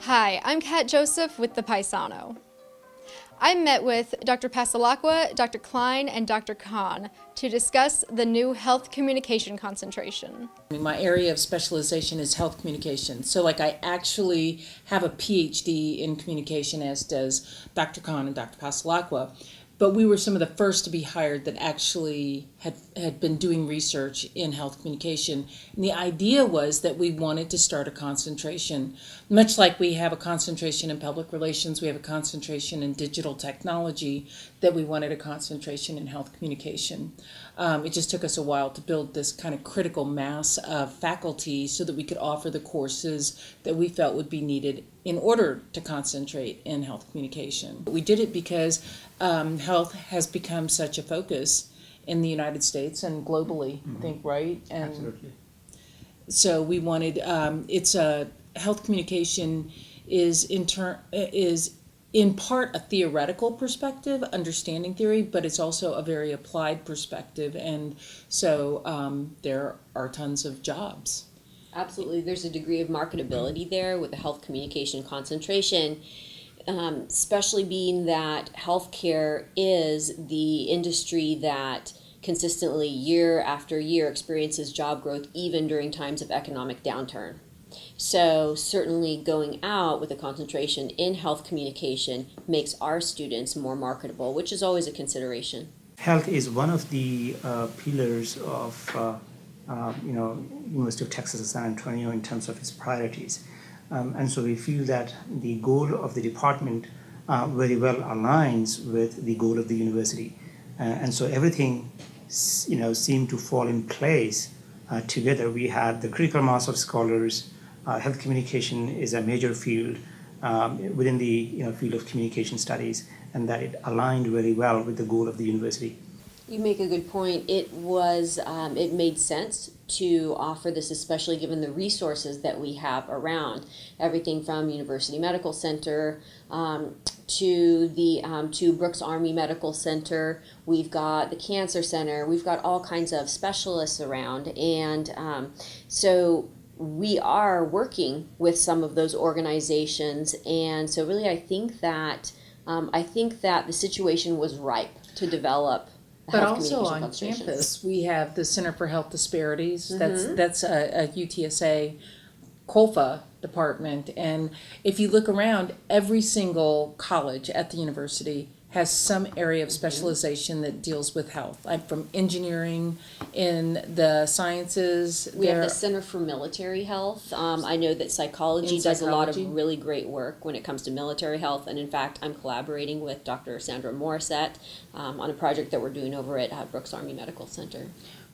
Hi, I'm Kat Joseph with the Paisano. I met with Dr. Passalacqua, Dr. Kline, and Dr. Khan to discuss the new health communication concentration. My area of specialization is health communication. So I actually have a PhD in communication, as does Dr. Khan and Dr. Passalacqua. But we were some of the first to be hired that actually had been doing research in health communication. And the idea was that we wanted to start a concentration. Much like we have a concentration in public relations, we have a concentration in digital technology, that we wanted a concentration in health communication. It just took us a while to build this kind of critical mass of faculty so that we could offer the courses that we felt would be needed in order to concentrate in health communication. We did it because health has become such a focus in the United States and globally, I think, right? And absolutely. so we wanted, health communication is in part a theoretical perspective, understanding theory, but it's also a very applied perspective, and so there are tons of jobs. Absolutely. There's a degree of marketability there with the health communication concentration, especially being that healthcare is the industry that consistently year after year experiences job growth even during times of economic downturn. So certainly going out with a concentration in health communication makes our students more marketable, which is always a consideration. Health is one of the pillars of University of Texas at San Antonio in terms of its priorities. And so we feel that the goal of the department very well aligns with the goal of the university. And so everything seemed to fall in place together. We had the critical mass of scholars. Health communication is a major field within the field of communication studies, and that it aligned very well with the goal of the university. You make a good point. It made sense to offer this, especially given the resources that we have around. Everything from University Medical Center to Brooks Army Medical Center. We've got the Cancer Center. We've got all kinds of specialists around, and so we are working with some of those organizations. And so really I think that the situation was ripe to develop. But also on campus, we have the Center for Health Disparities. That's a UTSA COLFA department. And if you look around, every single college at the university has some area of specialization that deals with health. I'm from engineering, in the sciences. We have the Center for Military Health. I know that psychology does a lot of really great work when it comes to military health. And in fact, I'm collaborating with Dr. Sandra Morissette on a project that we're doing over at Brooks Army Medical Center.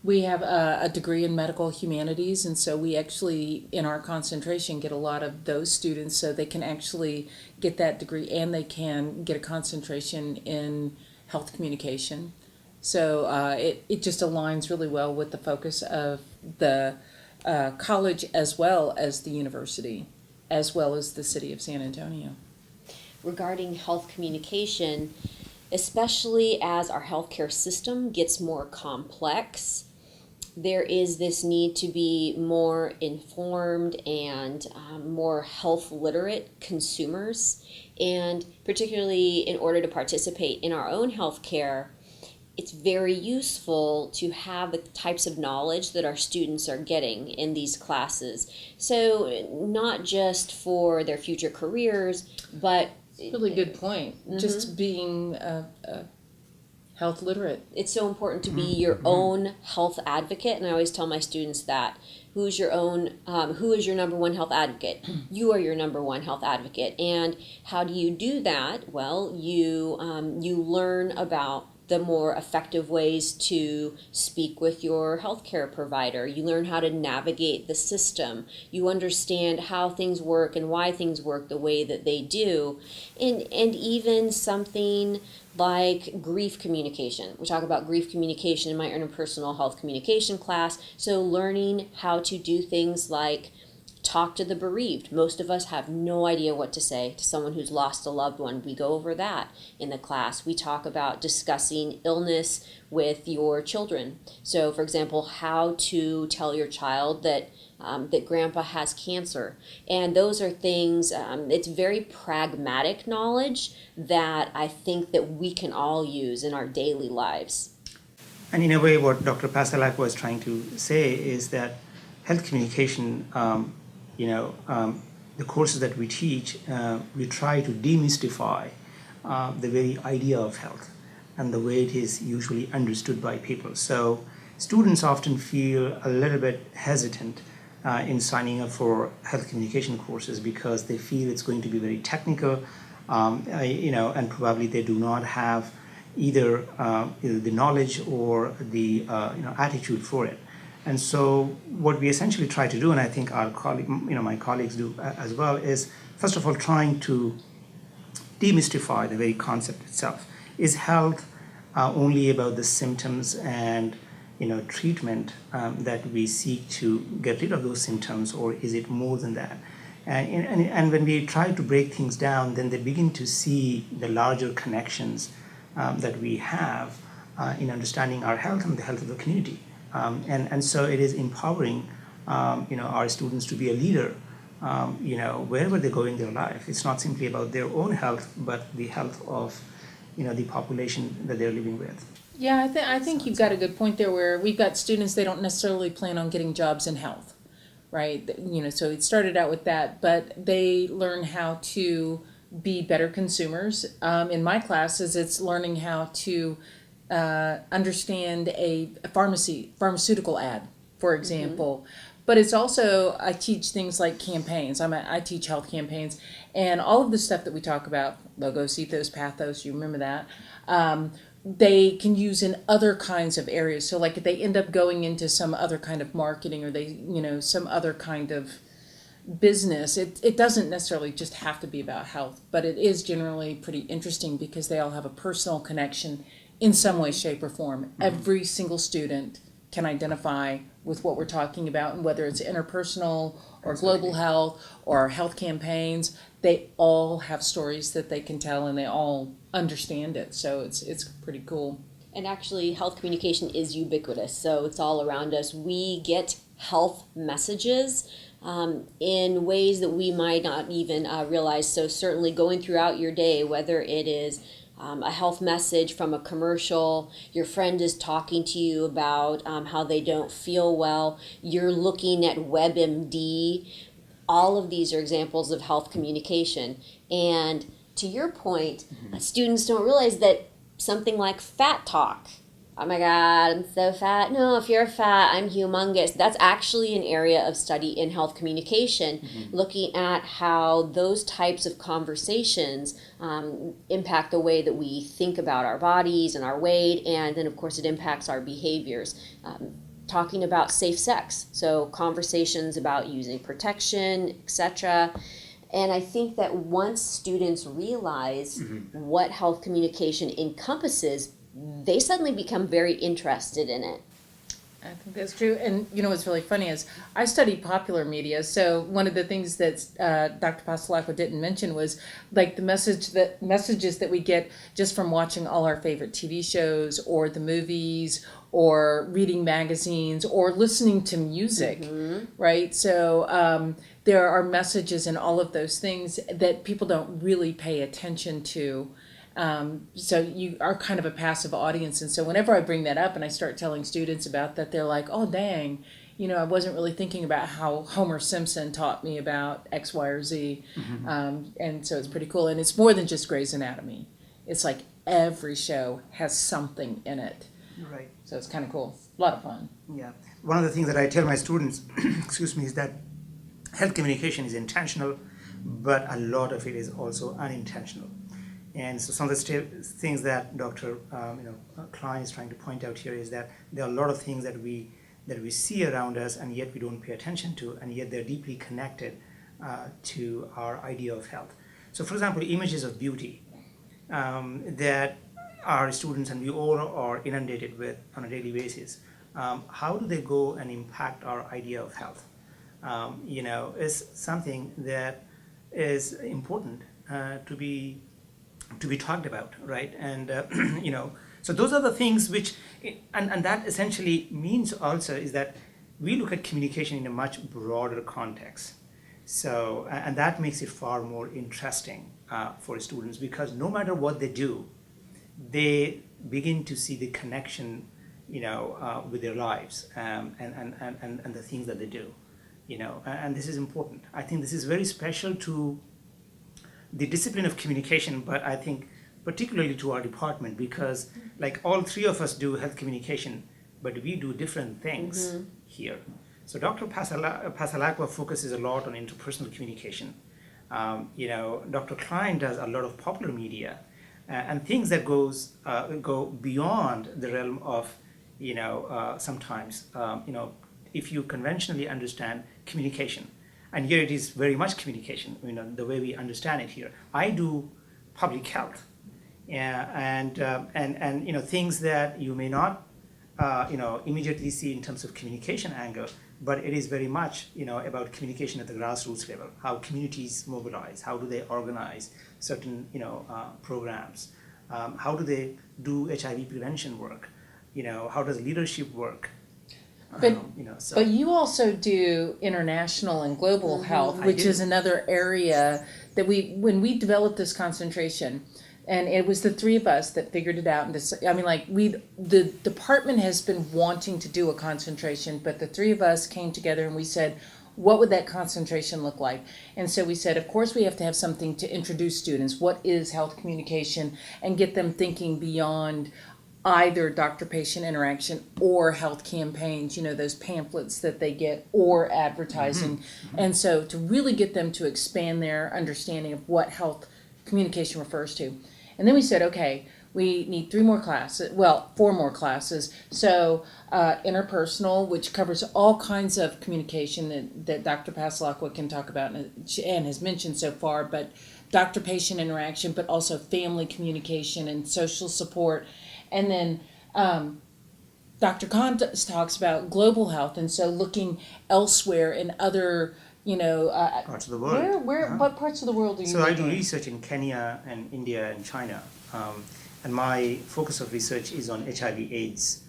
We have a degree in medical humanities, and so we actually, in our concentration, get a lot of those students so they can actually get that degree and they can get a concentration in health communication. So it just aligns really well with the focus of the college as well as the university, as well as the city of San Antonio. Regarding health communication, especially as our healthcare system gets more complex, there is this need to be more informed and more health literate consumers. And particularly in order to participate in our own healthcare, it's very useful to have the types of knowledge that our students are getting in these classes. So not just for their future careers, but Really good point. Just being health literate. It's so important to be your own health advocate, and I always tell my students that. Who is your number one health advocate? You are your number one health advocate. And how do you do that? Well, you learn about the more effective ways to speak with your healthcare provider. You learn how to navigate the system. You understand how things work and why things work the way that they do. And even something like grief communication. We talk about grief communication in my interpersonal health communication class. So learning how to do things like talk to the bereaved. Most of us have no idea what to say to someone who's lost a loved one. We go over that in the class. We talk about discussing illness with your children. So, for example, how to tell your child that grandpa has cancer. And those are things, it's very pragmatic knowledge that I think that we can all use in our daily lives. And in a way, what Dr. Passalacqua was trying to say is that health communication, the courses that we teach, we try to demystify the very idea of health and the way it is usually understood by people. So students often feel a little bit hesitant in signing up for health communication courses because they feel it's going to be very technical, and probably they do not have either the knowledge or the attitude for it. And so what we essentially try to do, and I think our my colleagues do as well, is first of all trying to demystify the very concept itself. Is health only about the symptoms and treatment that we seek to get rid of those symptoms, or is it more than that? And when we try to break things down, then they begin to see the larger connections that we have in understanding our health and the health of the community. And so it is empowering our students to be a leader wherever they go in their life. It's not simply about their own health, but the health of the population that they're living with. Yeah, I think you've got a good point there where we've got students, they don't necessarily plan on getting jobs in health, right? So it started out with that, but they learn how to be better consumers. In my classes, it's learning how to understand a pharmaceutical ad, for example. Mm-hmm. But it's also, I teach things like campaigns. I teach health campaigns, and all of the stuff that we talk about, logos, ethos, pathos, you remember that, they can use in other kinds of areas. So like if they end up going into some other kind of marketing, or they, some other kind of business, it doesn't necessarily just have to be about health, but it is generally pretty interesting because they all have a personal connection in some way, shape, or form. Mm-hmm. Every single student can identify with what we're talking about, and whether it's interpersonal or global health or health campaigns, they all have stories that they can tell, and they all understand it. So it's pretty cool. And actually, health communication is ubiquitous, so it's all around us. We get health messages in ways that we might not even realize. So certainly going throughout your day, whether it is a health message from a commercial, your friend is talking to you about how they don't feel well, you're looking at WebMD, all of these are examples of health communication. And to your point, students don't realize that something like fat talk, oh my God, I'm so fat. No, if you're fat, I'm humongous. That's actually an area of study in health communication, looking at how those types of conversations impact the way that we think about our bodies and our weight, and then of course it impacts our behaviors. Talking about safe sex, so conversations about using protection, etc. And I think that once students realize what health communication encompasses, they suddenly become very interested in it. I think that's true. And what's really funny is I studied popular media. So one of the things that Dr. Passalacqua didn't mention was like the messages that we get just from watching all our favorite TV shows, or the movies, or reading magazines, or listening to music, right? So there are messages in all of those things that people don't really pay attention to. So you are kind of a passive audience. And so whenever I bring that up and I start telling students about that, they're like, oh, dang, I wasn't really thinking about how Homer Simpson taught me about X, Y, or Z. And so it's pretty cool. And it's more than just Grey's Anatomy. It's like every show has something in it. Right. So it's kind of cool. A lot of fun. Yeah. One of the things that I tell my students, is that health communication is intentional, but a lot of it is also unintentional. And so some of the things that Dr. Kline is trying to point out here is that there are a lot of things that we see around us, and yet we don't pay attention to, and yet they're deeply connected to our idea of health. So for example, images of beauty that our students and we all are inundated with on a daily basis, how do they go and impact our idea of health? is something that is important to be talked about, right? And so those are the things which, and that essentially means also is that we look at communication in a much broader context. So, and that makes it far more interesting for students, because no matter what they do, they begin to see the connection, with their lives, and the things that they do, and this is important. I think this is very special to the discipline of communication, but I think particularly to our department, because like all three of us do health communication, but we do different things here. So Dr. Passalacqua focuses a lot on interpersonal communication. Dr. Kline does a lot of popular media and things that go beyond the realm of, sometimes, if you conventionally understand communication. And here it is very much communication, the way we understand it here. I do public health, and things that you may not, immediately see in terms of communication angle, but it is very much, about communication at the grassroots level. How communities mobilize, how do they organize certain, programs, how do they do HIV prevention work, how does leadership work. But, So. but you also do international and global health, which is another area that when we developed this concentration, and it was the three of us that figured it out. And the department has been wanting to do a concentration, but the three of us came together and we said, what would that concentration look like? And so we said, of course, we have to have something to introduce students. What is health communication? And get them thinking beyond either doctor-patient interaction or health campaigns, those pamphlets that they get, or advertising. And so to really get them to expand their understanding of what health communication refers to. And then we said, okay, we need 4 more classes. So interpersonal, which covers all kinds of communication that Dr. Passalacqua can talk about and has mentioned so far, but doctor-patient interaction, but also family communication and social support. And then Dr. Khan talks about global health, and so looking elsewhere in other, parts of the world. What parts of the world do you? So I do research in Kenya and India and China, and my focus of research is on HIV/AIDS,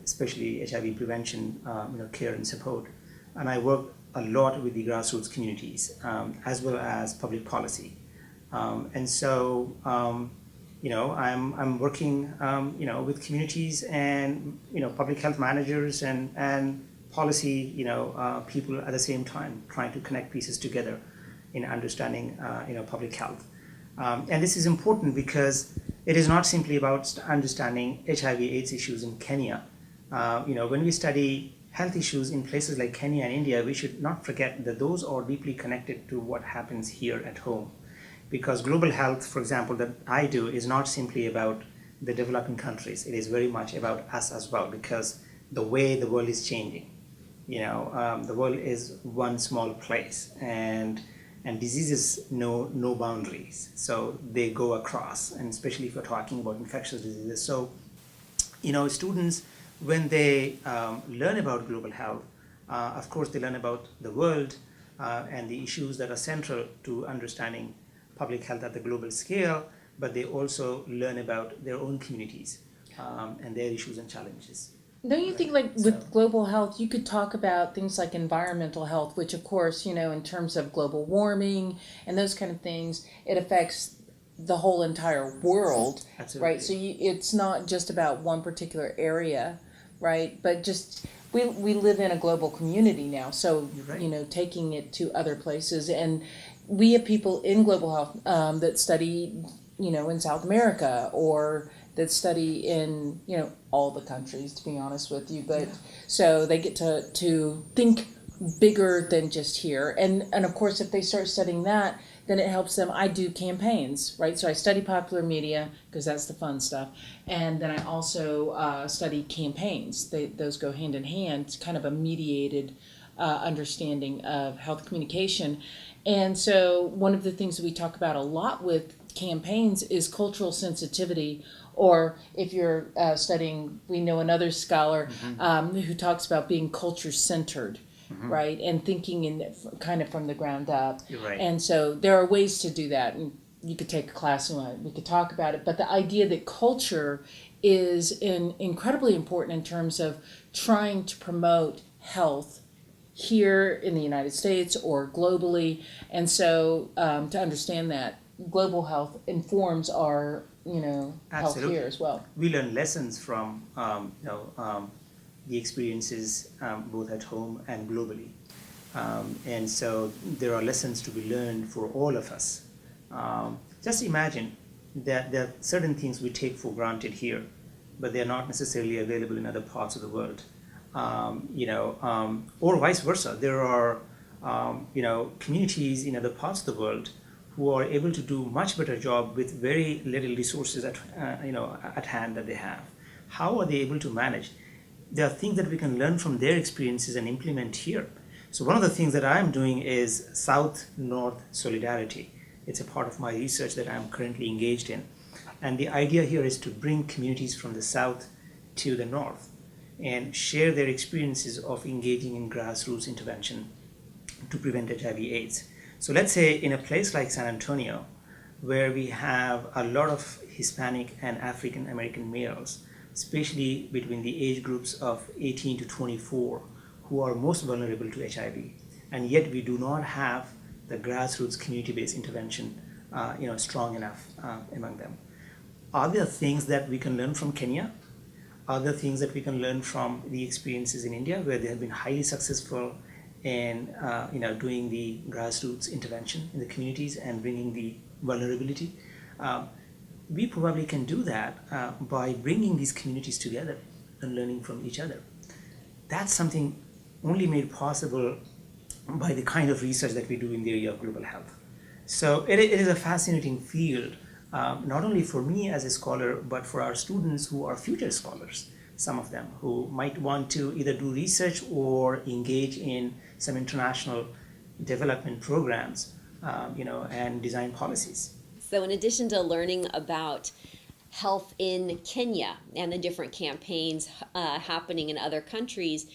especially HIV prevention, care and support. And I work a lot with the grassroots communities, as well as public policy, and so. I'm working, with communities and, public health managers and policy, people at the same time, trying to connect pieces together in understanding, public health. And this is important because it is not simply about understanding HIV/AIDS issues in Kenya. When we study health issues in places like Kenya and India, we should not forget that those are deeply connected to what happens here at home. Because global health, for example, that I do is not simply about the developing countries. It is very much about us as well, because the way the world is changing, the world is one small place, and diseases know no boundaries. So they go across, and especially if you're talking about infectious diseases. So, students, when they learn about global health, of course, they learn about the world and the issues that are central to understanding public health at the global scale, but they also learn about their own communities and their issues and challenges. Don't you think, with global health, you could talk about things like environmental health, which, of course, in terms of global warming and those kind of things, it affects the whole entire world, Absolutely. Right? So it's not just about one particular area, right? But just we live in a global community now, so Right. taking it to other places. And we have people in global health that study, in South America, or that study in, all the countries, to be honest with you. But so they get to think bigger than just here. And of course, if they start studying that, then it helps them. I do campaigns, right? So I study popular media because that's the fun stuff. And then I also study campaigns. Those go hand in hand. It's kind of a mediated understanding of health communication. And so one of the things that we talk about a lot with campaigns is cultural sensitivity, or if you're studying, we know another scholar who talks about being culture-centered. right? And thinking in kind of from the ground up. You're right. And so there are ways to do that. And you could take a class and we could talk about it. But the idea that culture is incredibly important in terms of trying to promote health here in the United States or globally. And so to understand that global health informs our, health Absolutely. here as well. We learn lessons from the experiences both at home and globally. And so there are lessons to be learned for all of us. Just imagine that there are certain things we take for granted here, but they're not necessarily available in other parts of the world. Or vice versa. There are, communities in other parts of the world who are able to do much better job with very little resources at hand that they have. How are they able to manage? There are things that we can learn from their experiences and implement here. So one of the things that I'm doing is South-North solidarity. It's a part of my research that I'm currently engaged in. And the idea here is to bring communities from the South to the North and share their experiences of engaging in grassroots intervention to prevent HIV/AIDS. So let's say in a place like San Antonio, where we have a lot of Hispanic and African American males, especially between the age groups of 18 to 24, who are most vulnerable to HIV, and yet we do not have the grassroots community-based intervention strong enough among them. Are there things that we can learn from Kenya? Are there things that we can learn from the experiences in India, where they have been highly successful in doing the grassroots intervention in the communities and bringing the vulnerability? We probably can do that by bringing these communities together and learning from each other. That's something only made possible by the kind of research that we do in the area of global health. So it is a fascinating field, not only for me as a scholar, but for our students who are future scholars, some of them who might want to either do research or engage in some international development programs, and design policies. So in addition to learning about health in Kenya and the different campaigns happening in other countries,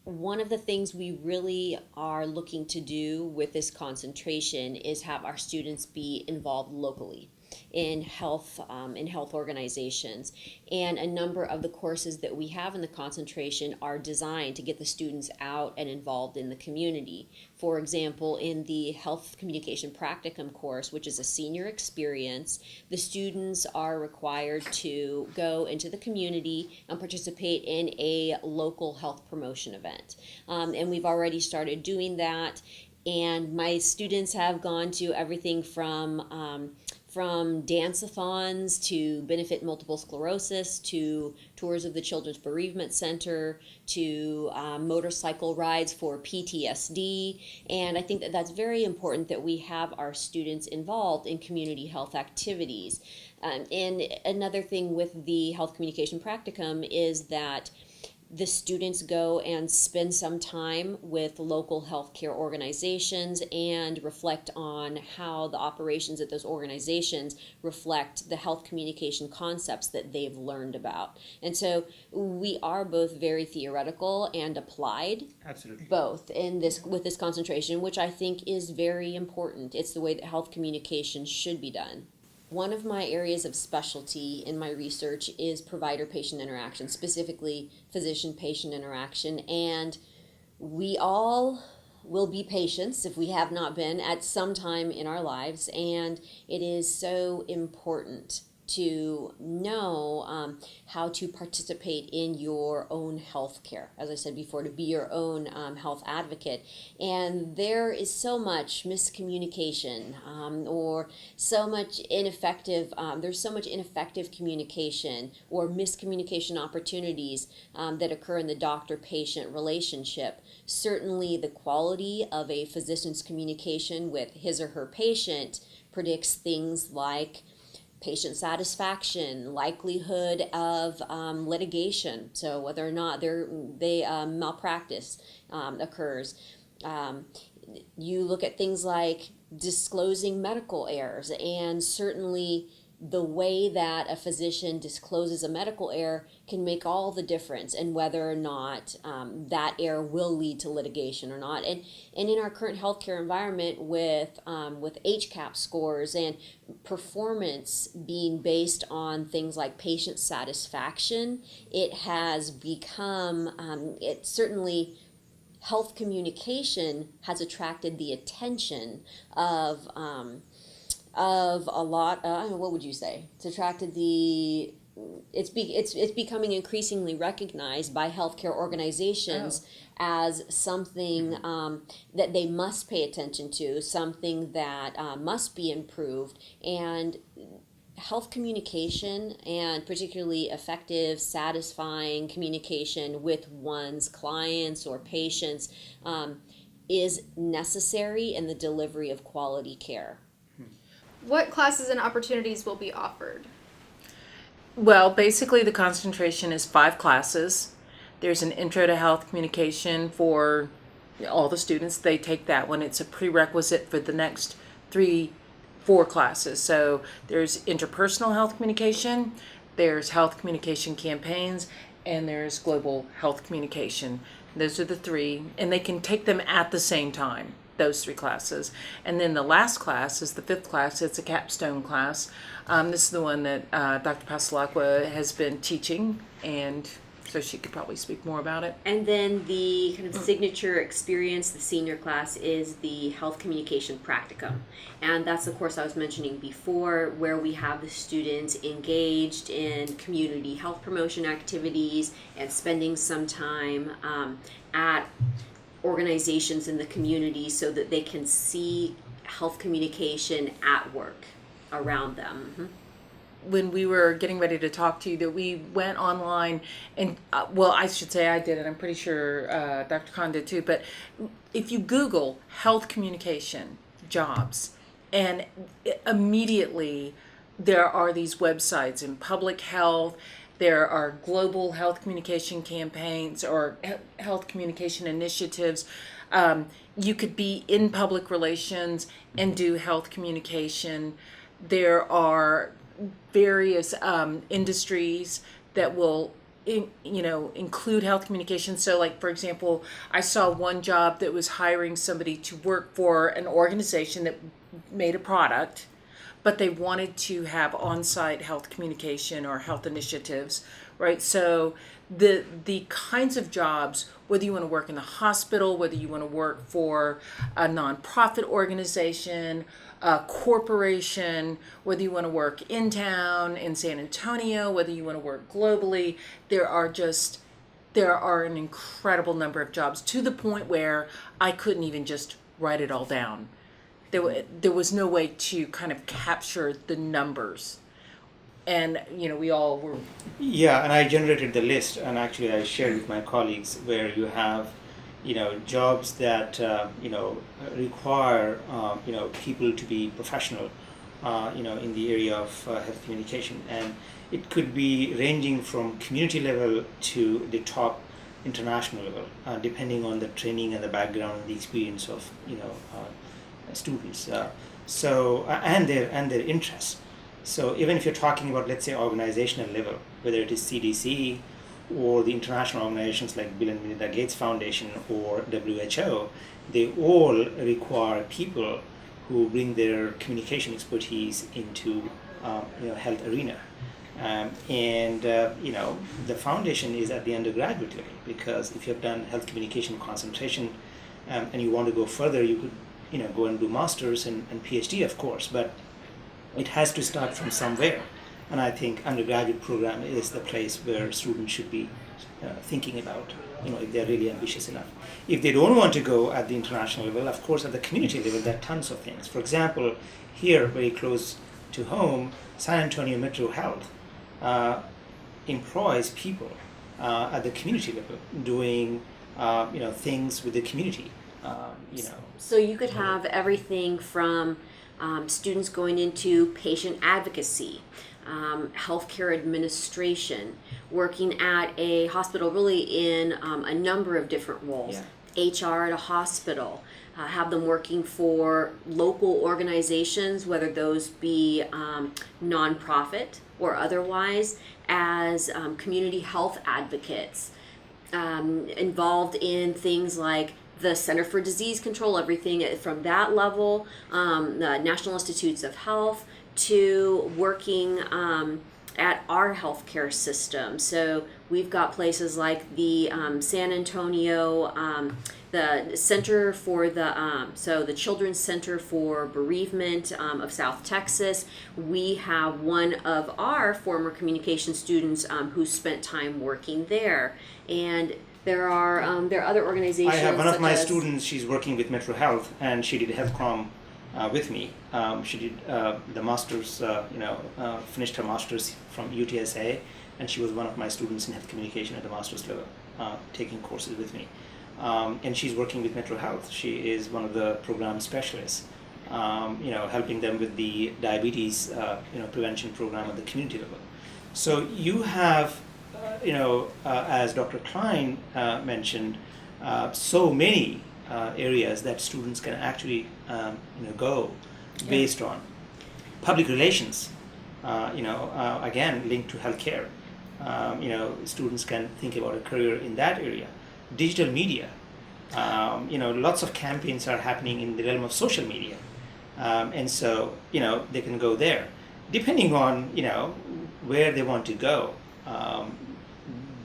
one of the things we really are looking to do with this concentration is have our students be involved locally in health organizations. And a number of the courses that we have in the concentration are designed to get the students out and involved in the community. For example, in the Health Communication Practicum course, which is a senior experience, the students are required to go into the community and participate in a local health promotion event. And we've already started doing that. And my students have gone to everything from dance-a-thons to benefit multiple sclerosis, to tours of the Children's Bereavement Center, to motorcycle rides for PTSD. And I think that that's very important that we have our students involved in community health activities. And another thing with the Health Communication Practicum is that the students go and spend some time with local healthcare organizations and reflect on how the operations at those organizations reflect the health communication concepts that they've learned about. And so we are both very theoretical and applied. Absolutely. Both in this with this concentration, which I think is very important. It's the way that health communication should be done. One of my areas of specialty in my research is provider-patient interaction, specifically physician-patient interaction, and we all will be patients if we have not been at some time in our lives, and it is so important to know how to participate in your own health care, as I said before, to be your own health advocate. And there is so much miscommunication or so much ineffective, there's so much ineffective communication or miscommunication opportunities that occur in the doctor-patient relationship. Certainly the quality of a physician's communication with his or her patient predicts things like patient satisfaction, likelihood of litigation, so whether or not they malpractice occurs. You look at things like disclosing medical errors, and certainly the way that a physician discloses a medical error can make all the difference in whether or not that error will lead to litigation or not. And in our current healthcare environment with HCAP scores and performance being based on things like patient satisfaction, it has become, it certainly, health communication has attracted the attention of a lot. What would you say? It's attracted the. It's becoming increasingly recognized by healthcare organizations as something that they must pay attention to, something that must be improved, and health communication, and particularly effective, satisfying communication with one's clients or patients, is necessary in the delivery of quality care. What classes and opportunities will be offered? Well, basically the concentration is 5 classes. There's an intro to health communication for all the students. They take that one. It's a prerequisite for the next 4 classes. So there's interpersonal health communication, there's health communication campaigns, and there's global health communication. Those are the 3, and they can take them at the same time, those 3 classes. And then the last class is the 5th class. It's a capstone class. This is the one that Dr. Passalacqua has been teaching, and so she could probably speak more about it. And then the kind of signature experience, the senior class, is the health communication practicum. And that's the course I was mentioning before, where we have the students engaged in community health promotion activities and spending some time at organizations in the community so that they can see health communication at work around them. Mm-hmm. When we were getting ready to talk to you, that we went online and, well, I should say I did, and I'm pretty sure Dr. Khan did too, but if you Google health communication jobs, and immediately there are these websites in public health, there are global health communication campaigns or health communication initiatives. You could be in public relations and do health communication. There are various industries that will include health communication. So like, for example, I saw one job that was hiring somebody to work for an organization that made a product, but they wanted to have on-site health communication or health initiatives, right? So the kinds of jobs, whether you want to work in the hospital, whether you want to work for a nonprofit organization, a corporation, whether you want to work in town in San Antonio, whether you want to work globally, there are an incredible number of jobs, to the point where I couldn't even just write it all down. There was no way to kind of capture the numbers. And, we all were... Yeah, and I generated the list, and actually I shared with my colleagues, where you have, jobs that, require, people to be professional, in the area of health communication. And it could be ranging from community level to the top international level, depending on the training and the background and the experience of, students. And their interests. So even if you're talking about, let's say, organizational level, whether it is CDC or the international organizations like Bill and Melinda Gates Foundation or WHO, they all require people who bring their communication expertise into health arena. The foundation is at the undergraduate level, because if you've done health communication concentration and you want to go further, you could go and do masters and PhD, of course, but it has to start from somewhere. And I think undergraduate program is the place where students should be thinking about, if they're really ambitious enough. If they don't want to go at the international level, of course, at the community level, there are tons of things. For example, here, very close to home, San Antonio Metro Health employs people at the community level doing, things with the community. So you could have everything from students going into patient advocacy, healthcare administration, working at a hospital, really in a number of different roles. Yeah. HR at a hospital, have them working for local organizations, whether those be nonprofit or otherwise, as community health advocates, involved in things like the Center for Disease Control, everything from that level, the National Institutes of Health, to working at our healthcare system. So we've got places like the San Antonio, the Center for the Children's Center for Bereavement of South Texas. We have one of our former communication students who spent time working there, and there are other organizations. I have one of my such as students. She's working with Metro Health, and she did health comm with me. She did the master's, finished her master's from UTSA, and she was one of my students in health communication at the master's level, taking courses with me. And she's working with Metro Health. She is one of the program specialists, helping them with the diabetes, prevention program at the community level. So you have, as Dr. Kline mentioned, so many areas that students can actually go based on public relations, again linked to healthcare. Students can think about a career in that area. Digital media, lots of campaigns are happening in the realm of social media, and so they can go there depending on where they want to go.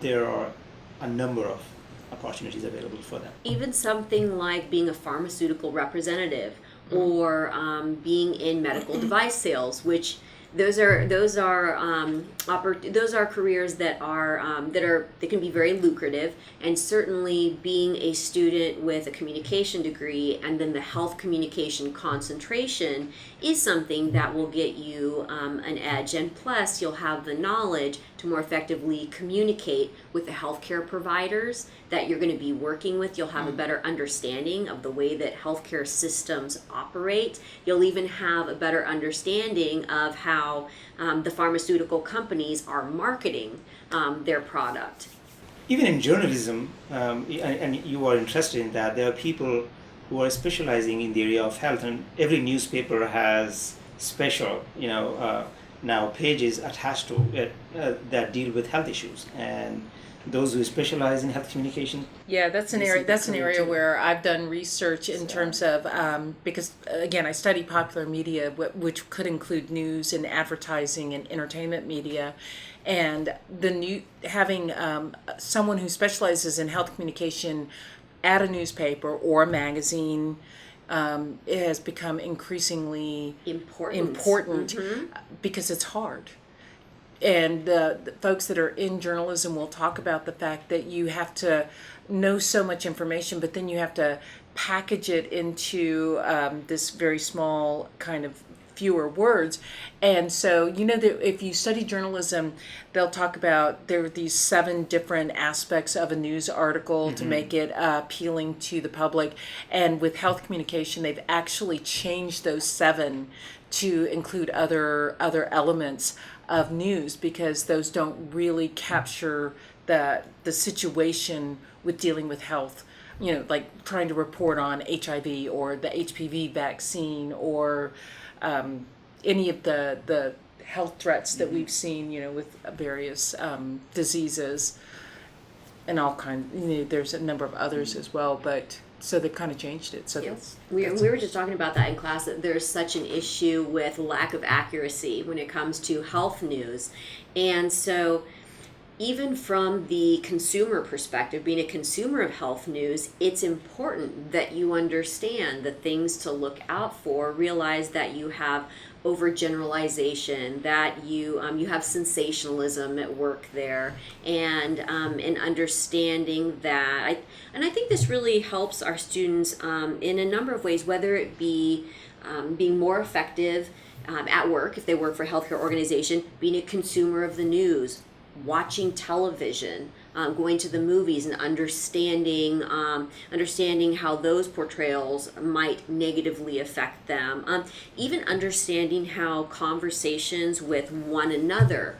There are a number of opportunities available for them. even something like being a pharmaceutical representative or being in medical device sales, which those are careers that can be very lucrative, and certainly being a student with a communication degree and then the health communication concentration is something that will get you an edge, and plus you'll have the knowledge to more effectively communicate with the healthcare providers that you're going to be working with. You'll have a better understanding of the way that healthcare systems operate. You'll even have a better understanding of how the pharmaceutical companies are marketing their product. Even in journalism, and you are interested in that, there are people who are specializing in the area of health, and every newspaper has special, now pages attached to it that deal with health issues, and those who specialize in health communication. Yeah, that's an area. That's an area where I've done research in terms of because again, I study popular media, which could include news and advertising and entertainment media, and having someone who specializes in health communication at a newspaper or a magazine. It has become increasingly important because it's hard. And the folks that are in journalism will talk about the fact that you have to know so much information, but then you have to package it into this very small kind of fewer words. And so, that if you study journalism, they'll talk about there are these 7 different aspects of a news article to make it appealing to the public. And with health communication, they've actually changed those 7 to include other elements of news, because those don't really capture the situation with dealing with health, like trying to report on HIV or the HPV vaccine or any of the health threats that we've seen, with various diseases and all kinds. There's a number of others as well, but so they've kind of changed it. So Yes. We were just talking about that in class, that there's such an issue with lack of accuracy when it comes to health news. And so even from the consumer perspective, being a consumer of health news, it's important that you understand the things to look out for, realize that you have overgeneralization, that you have sensationalism at work there, and understanding that. I think this really helps our students in a number of ways, whether it be being more effective at work if they work for a healthcare organization, being a consumer of the news, watching television, going to the movies, and understanding how those portrayals might negatively affect them. Even understanding how conversations with one another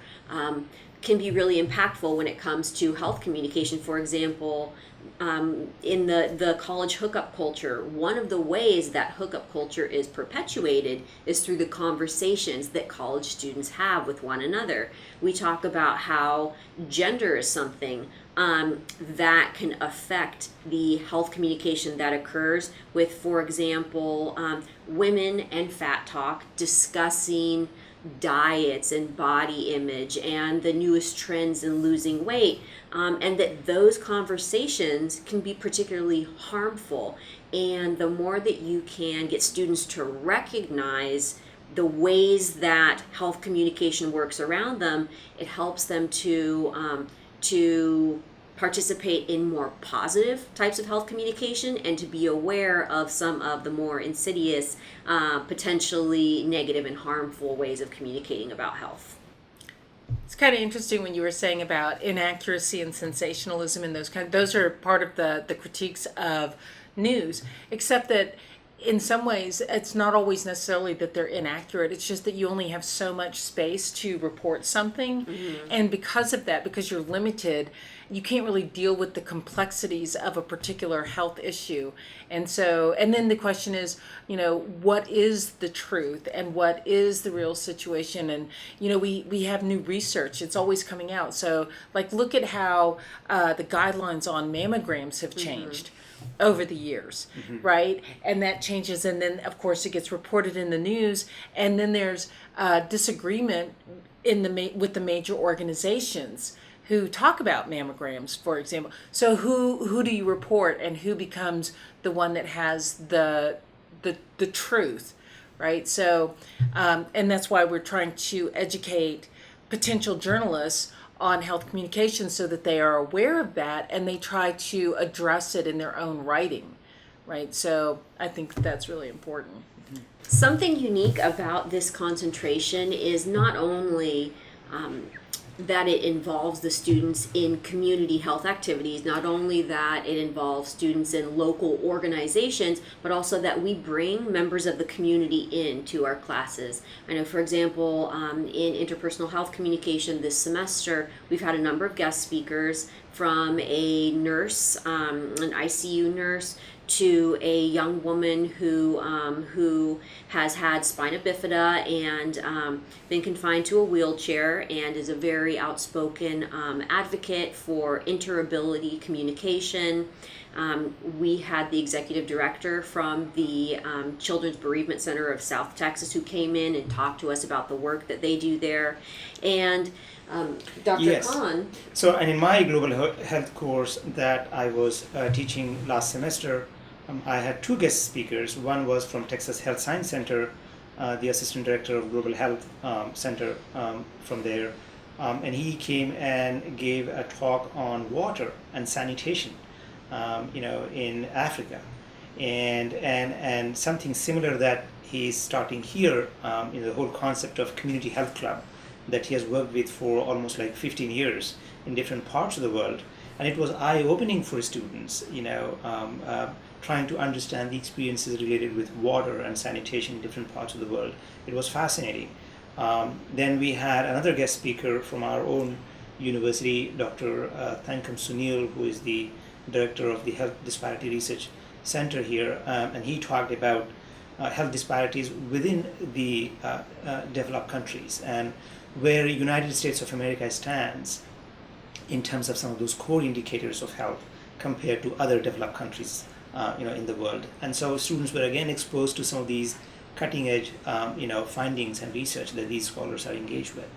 can be really impactful when it comes to health communication. For example, in the college hookup culture, one of the ways that hookup culture is perpetuated is through the conversations that college students have with one another. We talk about how gender is something that can affect the health communication that occurs with, for example, women and fat talk discussing diets and body image and the newest trends in losing weight, and that those conversations can be particularly harmful. And the more that you can get students to recognize the ways that health communication works around them, it helps them to participate in more positive types of health communication and to be aware of some of the more insidious, potentially negative and harmful ways of communicating about health. It's kind of interesting when you were saying about inaccuracy and sensationalism and those are part of the critiques of news, except that in some ways it's not always necessarily that they're inaccurate. It's just that you only have so much space to report something. And because of that, because you're limited, you can't really deal with the complexities of a particular health issue. And then the question is, what is the truth and what is the real situation? And, we have new research. It's always coming out. So look at how the guidelines on mammograms have changed over the years, right? And that changes, and then of course it gets reported in the news, and then there's disagreement with the major organizations who talk about mammograms, for example. So who do you report, and who becomes the one that has the truth, right? So and that's why we're trying to educate potential journalists on health communication so that they are aware of that and they try to address it in their own writing, right? So I think that's really important. Something unique about this concentration is not only that it involves the students in community health activities, not only that it involves students in local organizations, but also that we bring members of the community into our classes. I know, for example, in interpersonal health communication this semester, we've had a number of guest speakers, from a nurse, an ICU nurse, to a young woman who has had spina bifida and been confined to a wheelchair and is a very outspoken advocate for interability communication. We had the executive director from the Children's Bereavement Center of South Texas who came in and talked to us about the work that they do there. And Dr. Yes. Khan. So, and in my global health course that I was teaching last semester, I had two guest speakers. One was from Texas Health Science Center, the assistant director of Global Health Center from there, and he came and gave a talk on water and sanitation, in Africa, and something similar that he's starting here, the whole concept of community health club that he has worked with for almost 15 years in different parts of the world. And it was eye-opening for students, trying to understand the experiences related with water and sanitation in different parts of the world. It was fascinating. Then we had another guest speaker from our own university, Dr. Thankam Sunil, who is the director of the Health Disparity Research Center here, and he talked about health disparities within the developed countries and where United States of America stands in terms of some of those core indicators of health compared to other developed countries, in the world. And so students were again exposed to some of these cutting edge, findings and research that these scholars are engaged with.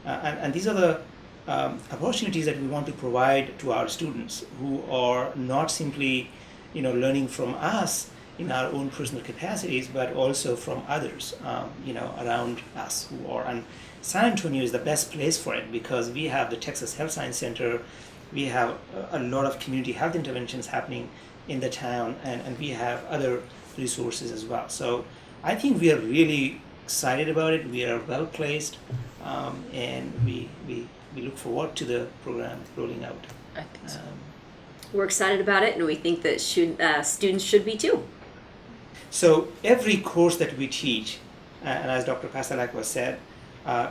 And these are the opportunities that we want to provide to our students who are not simply, learning from us in our own personal capacities, but also from others, around us who are. And San Antonio is the best place for it because we have the Texas Health Science Center, we have a lot of community health interventions happening in the town, and we have other resources as well. So I think we are really excited about it. We are well placed, and we look forward to the program rolling out. I think so. We're excited about it, and we think that students should be too. So every course that we teach, and as Dr. Passalacqua said,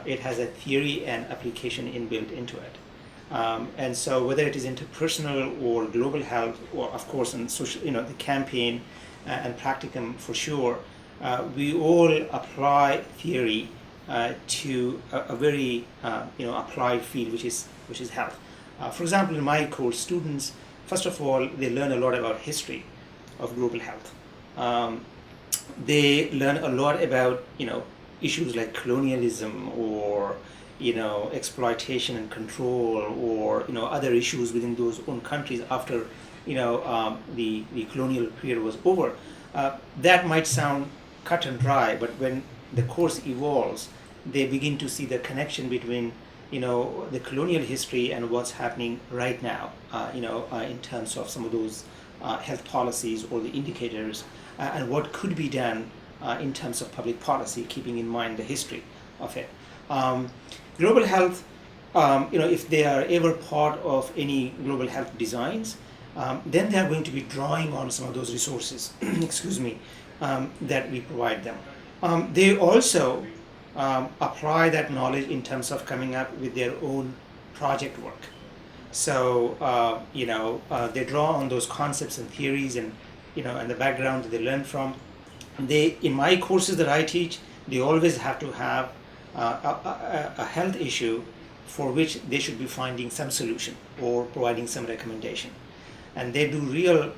it has a theory and application inbuilt into it. And so whether it is interpersonal or global health, or of course in social, the campaign and practicum for sure, we all apply theory to a very applied field, which is health. For example, in my course, students, first of all, they learn a lot about history of global health. They learn a lot about issues like colonialism or exploitation and control, or other issues within those own countries after the colonial period was over. That might sound cut and dry, but when the course evolves, they begin to see the connection between the colonial history and what's happening right now, in terms of some of those health policies or the indicators, and what could be done in terms of public policy, keeping in mind the history of it. Global health, if they are ever part of any global health designs, then they are going to be drawing on some of those resources, excuse me, that we provide them. They also apply that knowledge in terms of coming up with their own project work. So, they draw on those concepts and theories and the background that they learn from. In my courses that I teach, they always have to have a health issue for which they should be finding some solution or providing some recommendation. And they do real,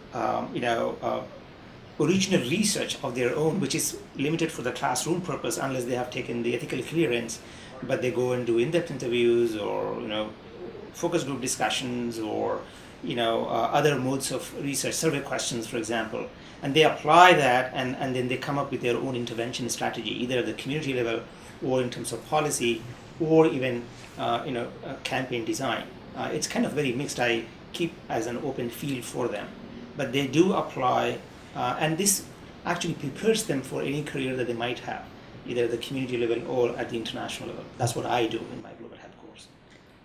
original research of their own, which is limited for the classroom purpose unless they have taken the ethical clearance. But they go and do in-depth interviews or focus group discussions or other modes of research, survey questions, for example, and they apply that and then they come up with their own intervention strategy, either at the community level or in terms of policy or even campaign design. It's kind of very mixed. I keep as an open field for them, but they do apply, and this actually prepares them for any career that they might have, either at the community level or at the international level. That's what I do in my global health course.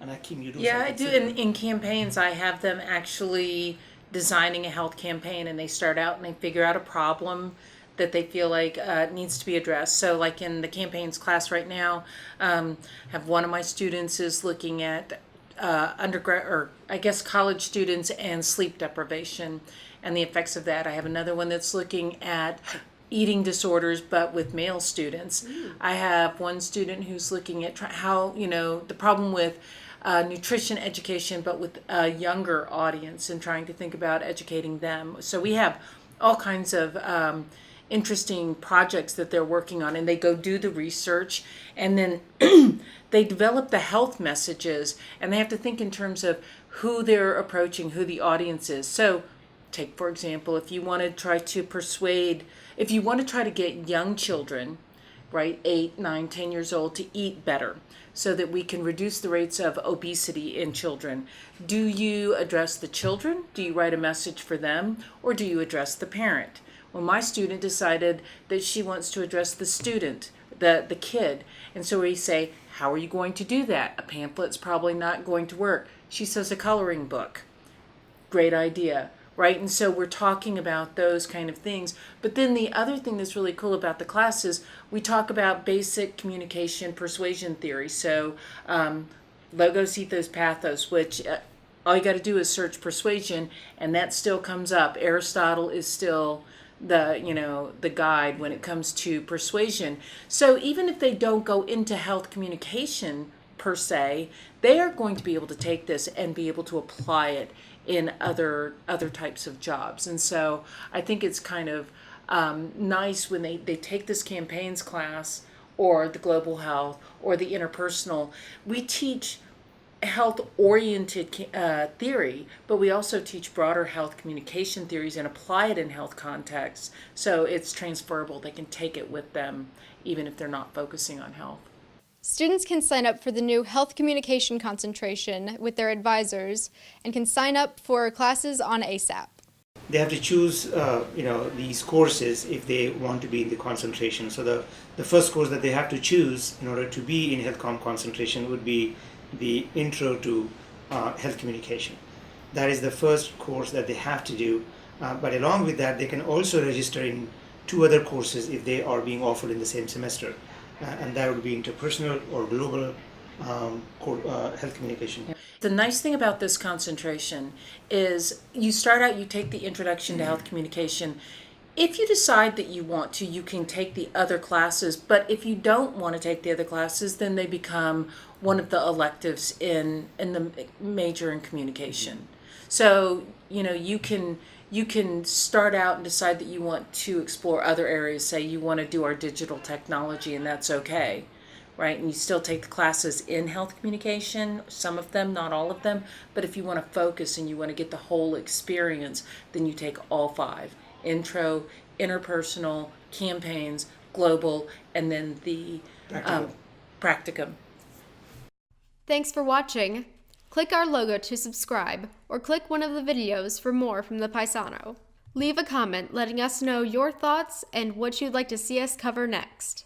And Kim, you do? Yeah, I do. similar? In campaigns, I have them actually designing a health campaign, and they start out and they figure out a problem that they feel like needs to be addressed. So like in the campaigns class right now, have one of my students is looking at undergrad, or I guess college students, and sleep deprivation and the effects of that. I have another one that's looking at eating disorders, but with male students. I have one student who's looking at how, the problem with nutrition education, but with a younger audience, and trying to think about educating them. So we have all kinds of interesting projects that they're working on, and they go do the research, and then they develop the health messages, and they have to think in terms of who they're approaching, who the audience is. So take, for example, if you want to try to get young children, right, 8, 9, 10 years old, to eat better so that we can reduce the rates of obesity in children. Do you address the children? Do you write a message for them? Or do you address the parent? Well, my student decided that she wants to address the student, the kid. And so we say, how are you going to do that? A pamphlet's probably not going to work. She says a coloring book. Great idea. Right? And so we're talking about those kind of things. But then the other thing that's really cool about the class is we talk about basic communication persuasion theory. So logos, ethos, pathos, which all you got to do is search persuasion, and that still comes up. Aristotle is still the guide when it comes to persuasion. So even if they don't go into health communication per se, they are going to be able to take this and be able to apply it in other types of jobs. And so I think it's kind of nice when they take this campaigns class or the global health or the interpersonal. We teach health-oriented theory, but we also teach broader health communication theories and apply it in health contexts. So it's transferable. They can take it with them even if they're not focusing on health. Students can sign up for the new Health Communication Concentration with their advisors and can sign up for classes on ASAP. They have to choose, these courses if they want to be in the concentration. So the first course that they have to choose in order to be in Health Com concentration would be the Intro to Health Communication. That is the first course that they have to do. But along with that, they can also register in 2 other courses if they are being offered in the same semester. And that would be interpersonal or global health communication. The nice thing about this concentration is you start out, you take the introduction to health communication. If you decide that you want to, you can take the other classes, but if you don't want to take the other classes, then they become one of the electives in the major in communication. So, you can start out and decide that you want to explore other areas. Say you want to do our digital technology, and that's okay, right? And you still take the classes in health communication, some of them, not all of them. But if you want to focus and you want to get the whole experience, then you take all 5. Intro, interpersonal, campaigns, global, and then the practicum. Thanks for watching. Click our logo to subscribe, or click one of the videos for more from the Paisano. Leave a comment letting us know your thoughts and what you'd like to see us cover next.